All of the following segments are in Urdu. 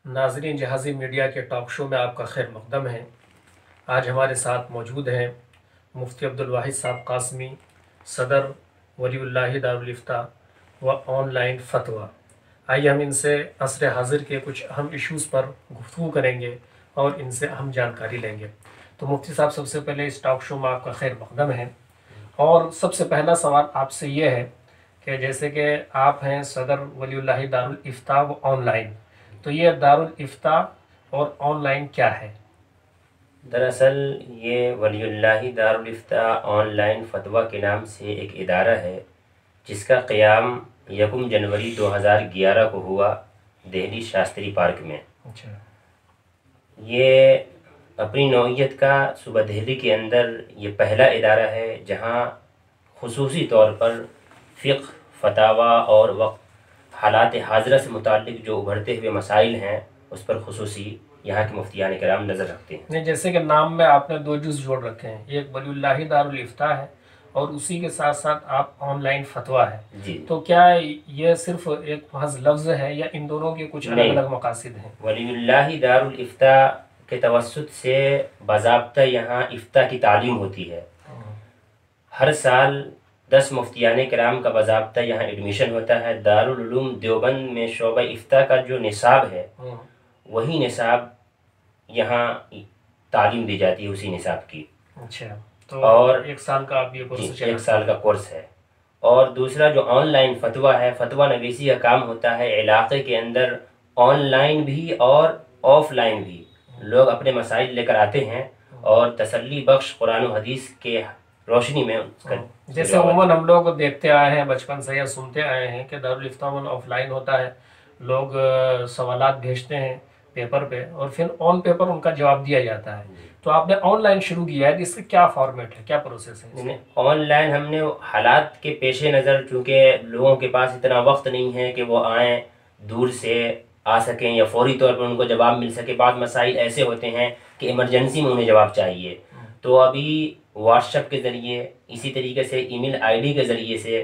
ناظرین، جہازی میڈیا کے ٹاک شو میں آپ کا خیر مقدم ہے۔ آج ہمارے ساتھ موجود ہیں مفتی عبدالواحد صاحب قاسمی، صدر ولی اللہ دارالفتاء و آن لائن فتویٰ۔ آئیے ہم ان سے عصر حاضر کے کچھ اہم ایشوز پر گفتگو کریں گے اور ان سے اہم جانکاری لیں گے۔ تو مفتی صاحب، سب سے پہلے اس ٹاک شو میں آپ کا خیر مقدم ہے، اور سب سے پہلا سوال آپ سے یہ ہے کہ جیسے کہ آپ ہیں صدر ولی اللہ دارالفتاء و آن لائن، تو یہ دارالفتاء اور آن لائن کیا ہے؟ دراصل یہ ولی اللہ دارالفتاء آن لائن فتویٰ کے نام سے ایک ادارہ ہے جس کا قیام 1 جنوری 2011 کو ہوا دہلی شاستری پارک میں۔ اچھا۔ یہ اپنی نوعیت کا صوبہ دہلی کے اندر یہ پہلا ادارہ ہے جہاں خصوصی طور پر فقہ، فتاویٰ اور وقت حالات حاضرہ سے متعلق جو ابھرتے ہوئے مسائل ہیں اس پر خصوصی یہاں کے مفتیان کرام نظر رکھتے ہیں۔ نہیں، جیسے کہ نام میں آپ نے دو جز جوڑ رکھے ہیں، ایک ولی اللہ دارالفتاء ہے اور اسی کے ساتھ ساتھ آپ آن لائن فتویٰ ہے۔ جی، تو کیا یہ صرف ایک محض لفظ ہے یا ان دونوں کے کچھ الگ الگ مقاصد ہیں؟ ولی اللہ دارالفتاء کے توسط سے باضابطہ یہاں افتاء کی تعلیم ہوتی ہے۔ ہر سال 10 مفتیان کرام کا باضابطہ یہاں ایڈمیشن ہوتا ہے۔ دارالعلوم دیوبند میں شعبہ افتاء کا جو نصاب ہے وہی نصاب یہاں تعلیم دی جاتی ہے، اسی نصاب کی۔ اچھا، تو اور 1 سال کا آپ یہ کورس چلا؟ 1 سال کا کورس ہے۔ اور دوسرا جو آن لائن فتویٰ ہے، فتویٰ نویسی کا کام ہوتا ہے علاقے کے اندر آن لائن بھی اور آف لائن بھی لوگ اپنے مسائل لے کر آتے ہیں اور تسلی بخش قرآن و حدیث کے روشنی میں اس کا جیسے عموماً ہم لوگ دیکھتے آئے ہیں بچپن سے یا سنتے آئے ہیں کہ دارالفتاء آف لائن ہوتا ہے، لوگ سوالات بھیجتے ہیں پیپر پہ اور پھر آن پیپر ان کا جواب دیا جاتا ہے۔ تو آپ نے آن لائن شروع کیا ہے، اس سے کیا فارمیٹ ہے، کیا پروسیس ہے؟ آن لائن ہم نے حالات کے پیش نظر، چونکہ لوگوں کے پاس اتنا وقت نہیں ہے کہ وہ آئیں دور سے آ سکیں یا فوری طور پر ان کو جواب مل سکے۔ بعض مسائل ایسے ہوتے ہیں کہ ایمرجنسی میں انہیں جواب چاہیے، تو ابھی واٹس ایپ کے ذریعے، اسی طریقے سے ای میل آئی ڈی کے ذریعے سے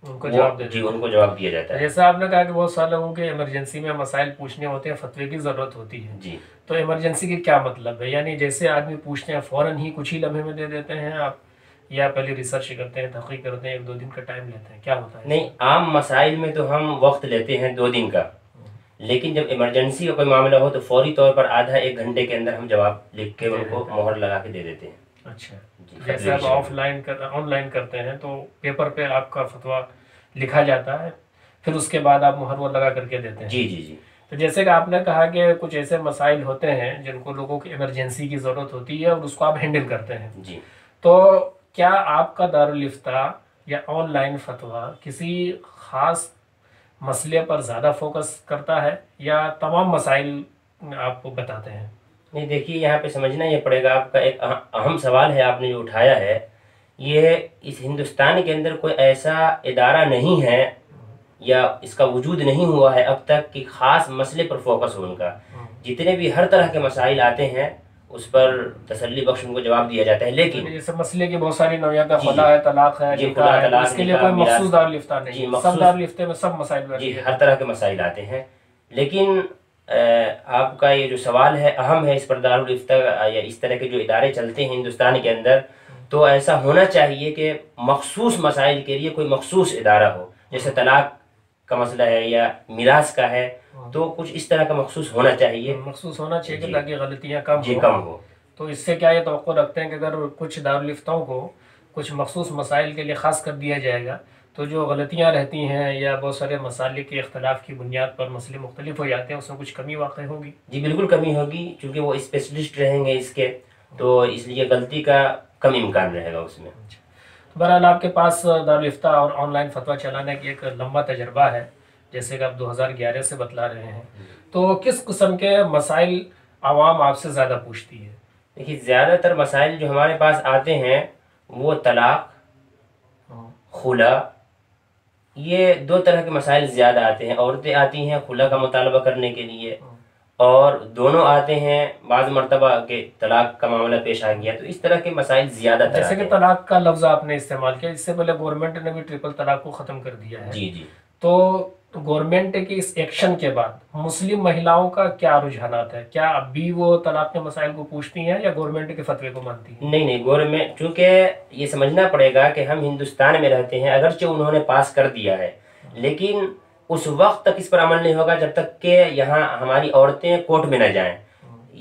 ان کو جواب ان کو جواب دیا جاتا ہے۔ جیسے آپ نے کہا کہ بہت سارے لوگوں کے ایمرجنسی میں مسائل پوچھنے ہوتے ہیں، فتوے کی ضرورت ہوتی ہے، جی، تو ایمرجنسی کی کیا مطلب ہے؟ یعنی جیسے آدمی پوچھتے ہیں فوراً ہی کچھ ہی لمحے میں دے دیتے ہیں آپ، یا پہلے ریسرچ کرتے ہیں، تحقیق کرتے ہیں، 1-2 دن کا ٹائم لیتے ہیں، کیا ہوتا ہے؟ نہیں، عام مسائل میں تو ہم وقت لیتے ہیں 2 دن کا، لیکن جب ایمرجنسی کا کوئی معاملہ ہو تو فوری طور پر آدھا 1 گھنٹے کے اندر ہم جواب لکھ کے ان کو مہر لگا کے دے دیتے ہیں۔ اچھا، جیسے آپ آن لائن کرتے ہیں تو پیپر پہ آپ کا فتویٰ لکھا جاتا ہے، پھر اس کے بعد آپ مہر لگا کر کے دیتے ہیں؟ جی جی جی۔ تو جیسے کہ آپ نے کہا کہ کچھ ایسے مسائل ہوتے ہیں جن کو لوگوں کی ایمرجنسی کی ضرورت ہوتی ہے اور اس کو آپ ہینڈل کرتے ہیں، جی، تو کیا آپ کا دارالفتاء یا آن لائن فتویٰ کسی خاص مسئلے پر زیادہ فوکس کرتا ہے یا تمام مسائل آپ کو بتاتے ہیں؟ نہیں، دیکھیے یہاں پہ سمجھنا یہ پڑے گا، آپ کا ایک اہم سوال ہے آپ نے جو اٹھایا ہے، یہ اس ہندوستان کے اندر کوئی ایسا ادارہ نہیں ہے یا اس کا وجود نہیں ہوا ہے اب تک کہ خاص مسئلے پر فوکس ہو ان کا۔ جتنے بھی ہر طرح کے مسائل آتے ہیں اس پر تسلی بخش ان کو جواب دیا جاتا ہے، لیکن جیسے مسئلے کی بہت ساری نوعیت ہے، خلا ہے، طلاق ہے، نکاح ہے، اس کے لیے کوئی مخصوص دارالفتاء نہیں، سب دارالفتاء میں سب مسائل جی ہر طرح کے مسائل آتے ہیں۔ لیکن آپ کا یہ جو سوال ہے اہم ہے، اس پر دارالفتاء یا اس طرح کے جو ادارے چلتے ہیں ہندوستان کے اندر، تو ایسا ہونا چاہیے کہ مخصوص مسائل کے لیے کوئی مخصوص ادارہ ہو، جیسے طلاق کا مسئلہ ہے یا میراث کا ہے، تو کچھ اس طرح کا مخصوص ہونا چاہیے، کہ تاکہ غلطیاں کم ہو۔ تو اس سے کیا یہ توقع رکھتے ہیں کہ اگر کچھ دارالفتاؤں کو کچھ مخصوص مسائل کے لیے خاص کر دیا جائے گا تو جو غلطیاں رہتی ہیں یا بہت سارے مسائل کے اختلاف کی بنیاد پر مسئلے مختلف ہو جاتے ہیں، اس میں کچھ کمی واقع ہوگی؟ جی بالکل کمی ہوگی، چونکہ وہ اسپیشلسٹ رہیں گے اس کے، تو اس لیے غلطی کا کم امکان رہے گا اس میں۔ بہرحال آپ کے پاس دارالفتاء اور آن لائن فتویٰ چلانے کی ایک لمبا تجربہ ہے، جیسے کہ آپ 2011 سے بتلا رہے ہیں، تو کس قسم کے مسائل عوام آپ سے زیادہ پوچھتی ہے؟ دیکھیے زیادہ تر مسائل جو ہمارے پاس آتے ہیں وہ طلاق، خلا، یہ 2 طرح کے مسائل زیادہ آتے ہیں۔ عورتیں آتی ہیں خلا کا مطالبہ کرنے کے لیے، اور دونوں آتے ہیں بعض مرتبہ کہ طلاق کا معاملہ پیش آ گیا، تو اس طرح کے مسائل زیادہ تر جیسے کہ طلاق کا لفظ آپ نے استعمال کیا، اس سے پہلے گورنمنٹ نے بھی 3 طلاق کو ختم کر دیا ہے۔ جی جی۔ تو تو گورنمنٹ کے اس ایکشن کے بعد مسلم مہیلاؤں کا کیا رجحانات ہے؟ کیا اب بھی وہ طلاق کے مسائل کو پوچھتی ہیں یا گورنمنٹ کے فتوے کو مانتی ہیں؟ نہیں گورنمنٹ، چونکہ یہ سمجھنا پڑے گا کہ ہم ہندوستان میں رہتے ہیں، اگرچہ انہوں نے پاس کر دیا ہے لیکن اس وقت تک اس پر عمل نہیں ہوگا جب تک کہ یہاں ہماری عورتیں کورٹ میں نہ جائیں۔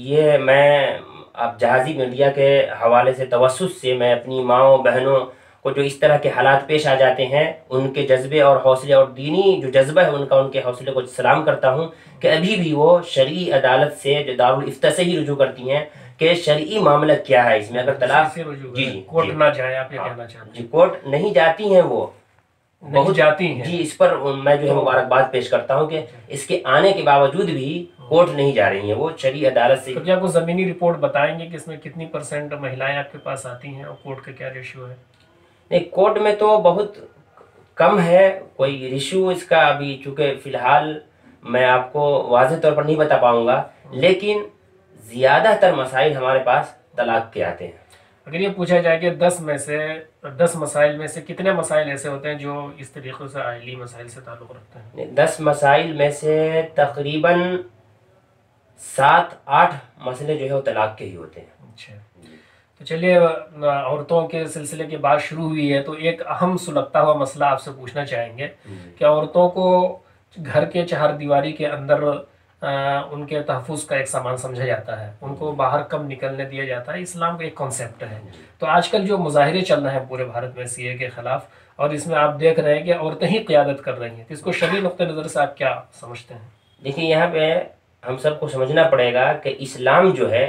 یہ میں اب جہازی میڈیا کے حوالے سے توسط سے میں اپنی ماؤں بہنوں کو جو اس طرح کے حالات پیش آ جاتے ہیں ان کے جذبے اور حوصلے اور دینی جو جذبہ ہے ان کا، ان کے حوصلے کو سلام کرتا ہوں کہ ابھی بھی وہ شرعی عدالت سے جو دارالفتہ سے ہی رجوع کرتی ہیں کہ شرعی معاملہ کیا ہے اس میں، اگر طلاق کورٹ نہ جائے، آپ یہ کہنا چاہتے ہیں؟ جی کورٹ نہیں جاتی ہیں، وہ بہت جاتی ہیں جی، اس پر میں جو ہے مبارکباد پیش کرتا ہوں کہ اس کے آنے کے باوجود بھی کورٹ نہیں جا رہی ہیں، وہ شرعی عدالت سے۔ تو کیا کوئی زمینی رپورٹ بتائیں گے کہ اس میں کتنی پرسنٹ مہیلائیں آپ کے پاس آتی ہیں اور کورٹ کا کیا ریشیو ہے؟ نہیں، کورٹ میں تو بہت کم ہے، کوئی ریشو اس کا ابھی چونکہ فی الحال میں آپ کو واضح طور پر نہیں بتا پاؤں گا، لیکن زیادہ تر مسائل ہمارے پاس طلاق کے آتے ہیں۔ اگر یہ پوچھا جائے کہ 10 مسائل میں سے کتنے مسائل ایسے ہوتے ہیں جو اس طریقے سے آئلی مسائل سے تعلق رکھتے ہیں؟ 10 مسائل میں سے تقریباً 7-8 مسئلے جو ہے وہ طلاق کے ہی ہوتے ہیں۔ اچھا، تو چلیے عورتوں کے سلسلے کی بات شروع ہوئی ہے تو ایک اہم سلگتا ہوا مسئلہ آپ سے پوچھنا چاہیں گے کہ عورتوں کو گھر کے چہار دیواری کے اندر ان کے تحفظ کا ایک سامان سمجھا جاتا ہے، ان کو باہر کم نکلنے دیا جاتا ہے، اسلام کا ایک کانسیپٹ ہے۔ تو آج کل جو مظاہرے چل رہے ہیں پورے بھارت میں سی اے کے خلاف، اور اس میں آپ دیکھ رہے ہیں کہ عورتیں ہی قیادت کر رہی ہیں، تو اس کو شرعی نقطہ نظر سے آپ کیا سمجھتے ہیں؟ دیکھیں، یہاں پہ ہم سب کو سمجھنا پڑے گا کہ اسلام جو ہے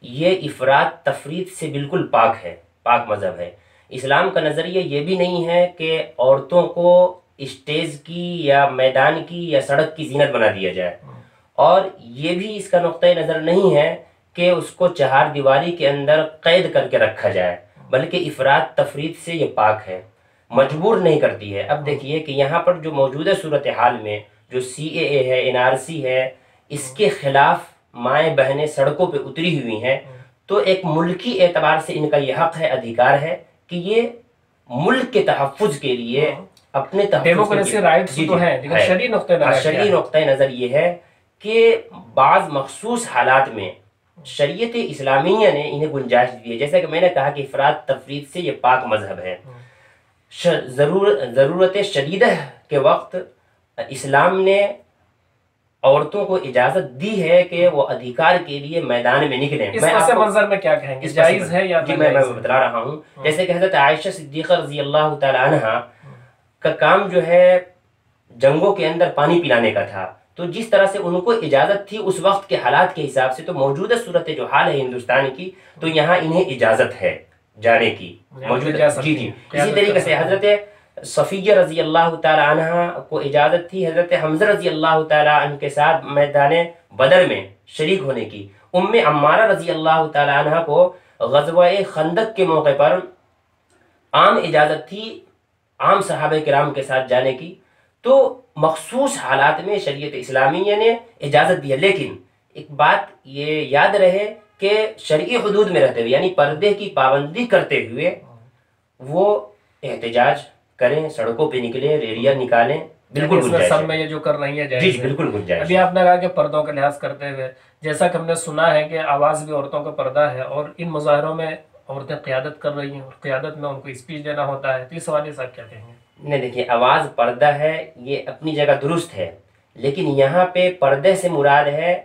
یہ افراط تفریط سے بالکل پاک ہے، پاک مذہب ہے۔ اسلام کا نظریہ یہ بھی نہیں ہے کہ عورتوں کو اسٹیج کی یا میدان کی یا سڑک کی زینت بنا دیا جائے، اور یہ بھی اس کا نقطہ نظر نہیں ہے کہ اس کو چہار دیواری کے اندر قید کر کے رکھا جائے، بلکہ افراط تفریط سے یہ پاک ہے، مجبور نہیں کرتی ہے۔ اب دیکھیے کہ یہاں پر جو موجودہ صورتحال میں جو سی اے اے ہے، این آر سی ہے، اس کے خلاف مائیں بہنیں سڑکوں پہ اتری ہوئی ہیں، تو ایک ملکی اعتبار سے ان کا یہ حق ہے، ادھیکار ہے کہ یہ ملک کے تحفظ کے لیے اپنے ڈیموکریسی رائٹس تو ہیں، لیکن شرعی نقطہ نظر یہ ہے کہ بعض مخصوص حالات میں شریعت اسلامیہ نے انہیں گنجائش دی ہے، جیسا کہ میں نے کہا کہ افراط تفریط سے یہ پاک مذہب ہے۔ ضرورت شدیدہ کے وقت اسلام نے عورتوں کو اجازت دی ہے کہ وہ ادھیکار کے لیے میدان میں نکلیں۔ اس پس منظر میں کیا کہیں گے، جائز ہے یا جی میں بتلا رہا ہوں، جیسے کہ حضرت عائشہ صدیقہ رضی اللہ تعالی عنہا کا کام جو ہے جنگوں کے اندر پانی پلانے کا تھا، تو جس طرح سے ان کو اجازت تھی اس وقت کے حالات کے حساب سے، تو موجودہ صورت جو حال ہے ہندوستان کی، تو یہاں انہیں اجازت ہے جانے کی موجودہ۔ جی اسی طریقے سے حضرت صفیہ رضی اللہ تعالی عنہ کو اجازت تھی حضرت حمزہ رضی اللہ تعالی عنہ کے ساتھ میدان بدر میں شریک ہونے کی۔ ام عمارہ رضی اللہ تعالی عنہ کو غزوہ خندق کے موقع پر عام اجازت تھی عام صحابہ کرام کے ساتھ جانے کی، تو مخصوص حالات میں شریعت اسلامیہ نے اجازت دی ہے، لیکن ایک بات یہ یاد رہے کہ شرعی حدود میں رہتے ہوئے، یعنی پردے کی پابندی کرتے ہوئے وہ احتجاج کریں، سڑکوں پہ نکلیں، ریلیاں نکالیں، بالکل گنجائش سب میں یہ جو کر رہی ہیں جائز جی بالکل گنجائش۔ ابھی آپ نے کہا کہ پردوں کا لحاظ کرتے ہوئے، جیسا کہ ہم نے سنا ہے کہ آواز بھی عورتوں کا پردہ ہے، اور ان مظاہروں میں عورتیں قیادت کر رہی ہیں، اور قیادت میں ان کو اسپیچ دینا ہوتا ہے، تو اس حوالے سے آپ کیا کہیں گے؟ نہیں دیکھیے، آواز پردہ ہے یہ اپنی جگہ درست ہے، لیکن یہاں پہ پردے سے مراد ہے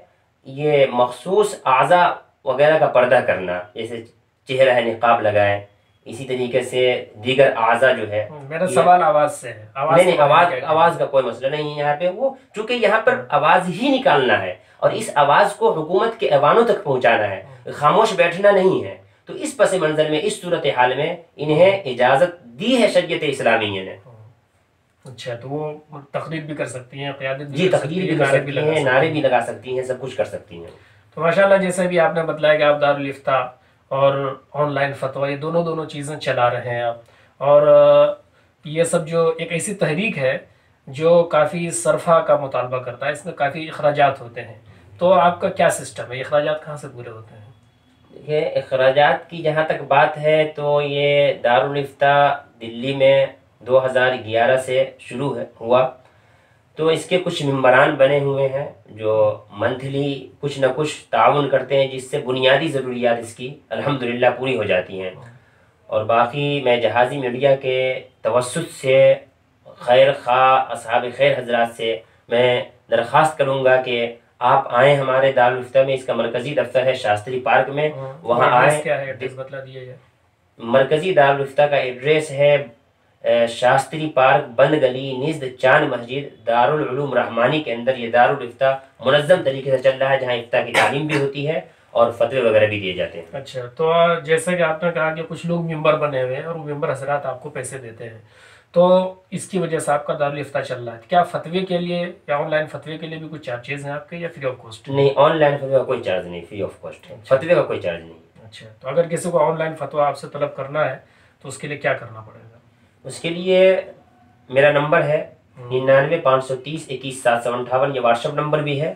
یہ مخصوص اعضاء وغیرہ کا پردہ کرنا، جیسے چہرہ ہے نقاب لگائیں، اسی طریقے سے دیگر اعضاء جو ہے۔ میرا سوال آواز سے ہے۔ نہیں، آواز کا کوئی مسئلہ نہیں ہے یہاں پہ، وہ چونکہ یہاں پر آواز ہی نکالنا ہے اور اس آواز کو حکومت کے ایوانوں تک پہنچانا ہے، خاموش بیٹھنا نہیں ہے، تو اس پس منظر میں اس صورتحال میں انہیں اجازت دی ہے شریعت اسلامیہ نے۔ اچھا، تو وہ تقریر بھی کر سکتی ہیں، قیادت جی تقریر بھی کر سکتی ہیں، نعرے بھی لگا سکتی ہیں، سب کچھ کر سکتی ہیں۔ تو ماشاءاللہ جیسے بھی آپ نے بتلایا کہ آپ دارالفتہ اور آن لائن فتویٰ، یہ دونوں چیزیں چلا رہے ہیں آپ، اور یہ سب جو ایک ایسی تحریک ہے جو کافی صرفہ کا مطالبہ کرتا ہے، اس میں کافی اخراجات ہوتے ہیں، تو آپ کا کیا سسٹم ہے، اخراجات کہاں سے پورے ہوتے ہیں؟ یہ اخراجات کی جہاں تک بات ہے تو یہ دارالفتہ دلی میں 2011 سے شروع ہوا، تو اس کے کچھ ممبران بنے ہوئے ہیں جو منتھلی کچھ نہ کچھ تعاون کرتے ہیں، جس سے بنیادی ضروریات اس کی الحمدللہ پوری ہو جاتی ہیں۔ اور باقی میں جہازی میڈیا کے توسط سے خیر خواہ اصحاب خیر حضرات سے میں درخواست کروں گا کہ آپ آئیں ہمارے دارالفتہ میں۔ اس کا مرکزی دفتر ہے شاستری پارک میں، وہاں آئیں۔ کیا ہے ایڈریس بتلا دیے جائے؟ مرکزی دارالفتہ کا ایڈریس ہے شاستری پارک، بند گلی، نزد چاند مسجد، دارالعلوم رحمانی کے اندر یہ دارالفتہ منظم طریقے سے چل رہا ہے، جہاں افتاء کی تعلیم بھی ہوتی ہے اور فتوے وغیرہ بھی دیے جاتے ہیں۔ اچھا، تو جیسا کہ آپ نے کہا کہ کچھ لوگ ممبر بنے ہوئے ہیں اور وہ ممبر حضرات آپ کو پیسے دیتے ہیں، تو اس کی وجہ سے آپ کا دارالفتہ چل رہا ہے، کیا فتوے کے لیے یا آن لائن فتوے کے لیے بھی کچھ چارجز ہیں آپ کے یا فری آف کاسٹ؟ نہیں، آن لائن فتوے کا کوئی چارج نہیں، فری آف کاسٹ ہے، فتوے کا کوئی چارج نہیں۔ اچھا، تو اگر کسی کو آن لائن فتویٰ آپ سے طلب کرنا ہے تو اس کے لیے کیا کرنا پڑے گا؟ اس کے لیے میرا نمبر ہے 99 530 21 758، یہ واٹس ایپ نمبر بھی ہے،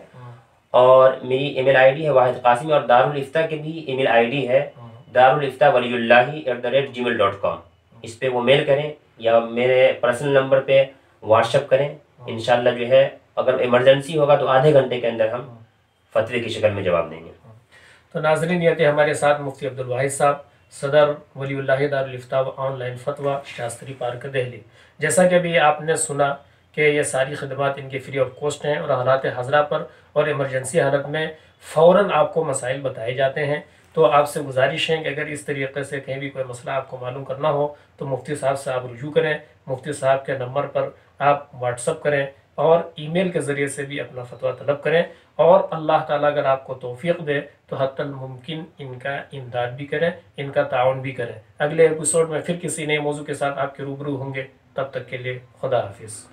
اور میری ای میل آئی ڈی ہے واحد قاسمی، اور دارالفتہ کے بھی ای میل آئی ڈی ہے darulifta@gmail.com۔ اس پہ وہ میل کریں یا میرے پرسنل نمبر پہ واٹس ایپ کریں، انشاءاللہ جو ہے اگر ایمرجنسی ہوگا تو آدھے گھنٹے کے اندر ہم فتوے کی شکل میں جواب دیں گے۔ تو ناظرین، یہ تھے ہمارے ساتھ مفتی عبدالواحد صاحب، صدر ولی اللہ دارالفتہ و آن لائن فتویٰ، شاستری پارک، دہلی۔ جیسا کہ ابھی آپ نے سنا کہ یہ ساری خدمات ان کی فری آف کاسٹ ہیں، اور حالات حاضرہ پر اور ایمرجنسی حالت میں فوراً آپ کو مسائل بتائے جاتے ہیں۔ تو آپ سے گزارش ہے کہ اگر اس طریقے سے کہیں بھی کوئی مسئلہ آپ کو معلوم کرنا ہو تو مفتی صاحب سے آپ رجوع کریں، مفتی صاحب کے نمبر پر آپ واٹس اپ کریں اور ای میل کے ذریعے سے بھی اپنا فتویٰ طلب کریں، اور اللہ تعالیٰ اگر آپ کو توفیق دے تو حتی الممکن ان کا امداد بھی کریں، ان کا تعاون بھی کریں۔ اگلے ایپیسوڈ میں پھر کسی نئے موضوع کے ساتھ آپ کے روبرو ہوں گے، تب تک کے لیے خدا حافظ۔